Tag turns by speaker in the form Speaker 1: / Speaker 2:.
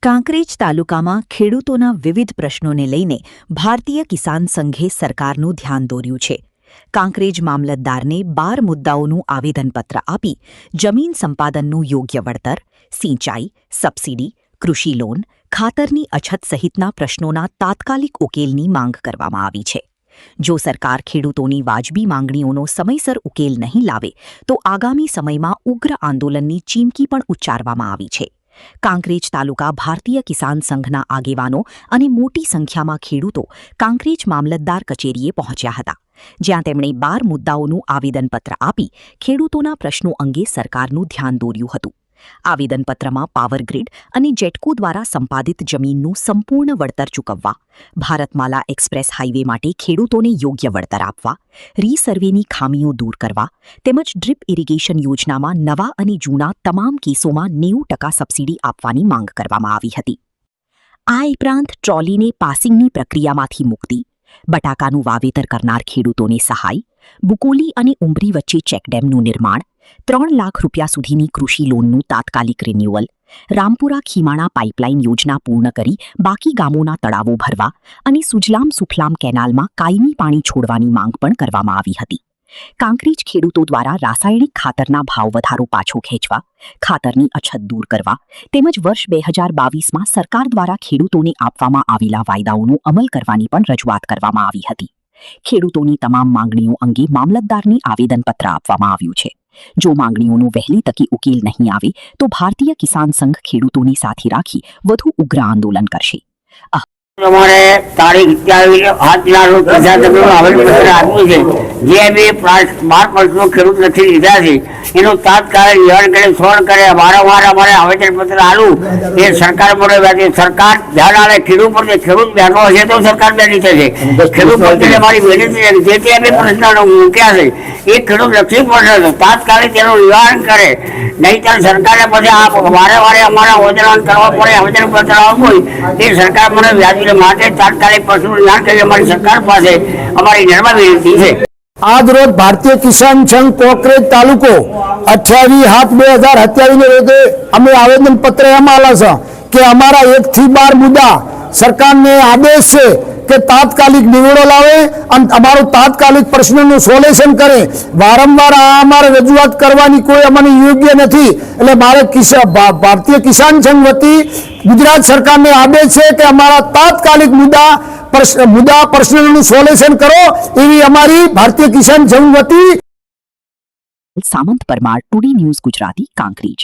Speaker 1: કાંકરેજ તાલુકામાં ખેડૂતોના વિવિધ પ્રશ્નોને લઈને ભારતીય કિસાન સંઘે સરકારનું ધ્યાન દોર્યું છે. કાંકરેજ મામલતદારને 12 મુદ્દાઓનું આવેદનપત્ર આપી જમીન સંપાદનનું યોગ્ય વળતર, સિંચાઈ, સબસિડી, કૃષિ લોન, ખાતરની અછત સહિતના પ્રશ્નોના તાત્કાલિક ઉકેલની માંગ કરવામાં આવી છે. જો સરકાર ખેડૂતોની વાજબી માંગણીઓનો સમયસર ઉકેલ નહીં લાવે તો આગામી સમયમાં ઉગ્ર આંદોલનની ચીમકી પણ ઉચ્ચારવામાં આવી છે. કાંકરેજ તાલુકા ભારતીય કિસાન સંઘના આગેવાનો અને મોટી સંખ્યામાં ખેડૂતો કાંકરેજ મામલતદાર કચેરીએ પહોંચ્યા હતા, જ્યાં તેમણે 12 મુદ્દાઓનું આવેદનપત્ર આપી ખેડૂતોના પ્રશ્નો અંગે સરકારનું ધ્યાન દોર્યું હતું. આવેદનપત્રમાં પાવર ગ્રીડ અને જેટકો દ્વારા સંપાદિત જમીનનું સંપૂર્ણ વળતર ચૂકવવા, ભારતમાલા એક્સપ્રેસ હાઇવે માટે ખેડૂતોને યોગ્ય વળતર આપવા, રીસર્વેની ખામીઓ દૂર કરવા તેમજ ડ્રીપ ઇરિગેશન યોજનામાં નવા અને જૂના તમામ કેસોમાં 90% સબસિડી આપવાની માંગ કરવામાં આવી હતી. આ ઉપરાંત ટ્રોલીને પાસિંગની પ્રક્રિયામાંથી મુક્તિ, બટાકાનું વાવેતર કરનાર ખેડૂતોને સહાય, બુકોલી અને ઉમરી વચ્ચે ચેકડેમનું નિર્માણ, 3 લાખ રૂપિયા સુધીની કૃષિ લોનનું તાત્કાલિક રિન્યુઅલ, રામપુરા ખીમાણા પાઇપલાઇન યોજના પૂર્ણ કરી બાકી ગામોના તળાવો ભરવા અને સુજલામ સુફલામ કેનાલમાં કાયમી પાણી છોડવાની માંગ પણ કરવામાં આવી હતી. કાંકરેજ ખેડૂતો દ્વારા રાસાયણિક ખાતરના ભાવ વધારો પાછો ખેંચવા, ખાતરની અછત દૂર કરવા તેમજ વર્ષ 2022માં સરકાર દ્વારા ખેડૂતોને આપવામાં આવેલા વાયદાઓનો અમલ કરવાની પણ રજૂઆત કરવામાં આવી હતી. ખેડૂતોની તમામ માંગણીઓ અંગે મામલતદારને આવેદનપત્ર આપવામાં આવ્યું છે. જો માંગણીઓનો વહેલી તકે ઉકેલ નહીં આવે તો ભારતીય કિસાન સંઘ ખેડૂતોની સાથે રાખી વધુ ઉગ્ર આંદોલન કરશે.
Speaker 2: તમારે તારીખ 27 રોજ પ્રજાતંત્રનું આવેદનપત્ર આપ્યું છે. જે બી 12 પ્રશ્નો ખેડૂત લખી લીધા છે એનું તાત્કાલિક નિવારણ કરે, સોલ્વ કરે. વારંવાર અમારે આવેદનપત્ર આલું એ સરકાર મળે વ્યાજે સરકાર ધ્યાન આવે. ખેડૂત પર ખેડૂત બેઠો હશે તો સરકાર બેઠી થશે. ખેડૂત પ્રત્યે અમારી વિનંતી છે જે બી પ્રશ્નો મૂક્યા છે એ ખેડૂત લખી પડશે તાત્કાલિક તેનું નિવારણ કરે. નહીંતર સરકારે પછી આ વારે અમારા આવેદન કરવા પડે. આવેદનપત્ર આપવું એ સરકાર મને વ્યાજ માટે તાત્કાલિક પ્રશ્નો નિવારણ કરી અમારી સરકાર પાસે અમારી નમ્ર વિનંતી છે.
Speaker 3: આજ રોજ ભારતીય કિસાન સંઘ કોકરેજ તાલુકો 28/7/2027 રોજે અમે આવેદન પત્ર એમાં આલા છે કે અમારા 1 થી 12 મુદ્દા સરકારને આદેશ છે કે તાત્કાલિક નિવેડો લાવે અને અમારો તાત્કાલિક પ્રશ્નોનું સોલ્યુશન કરે. વારંવાર અમારે રજૂઆત કરવાની કોઈ અમને યોગ્ય નથી. એટલે મારે ભારતીય કિસાન સંઘ વતી ગુજરાત સરકારને આદેશ છે કે અમારા તાત્કાલિક મુદ્દા પ્રશ્નોનું સોલ્યુશન કરો એવી અમારી ભારતીય કિસાન સંઘ વતી.
Speaker 1: સામંત પરમાર, ટુડે ન્યૂઝ ગુજરાતી, કાંકરેજ.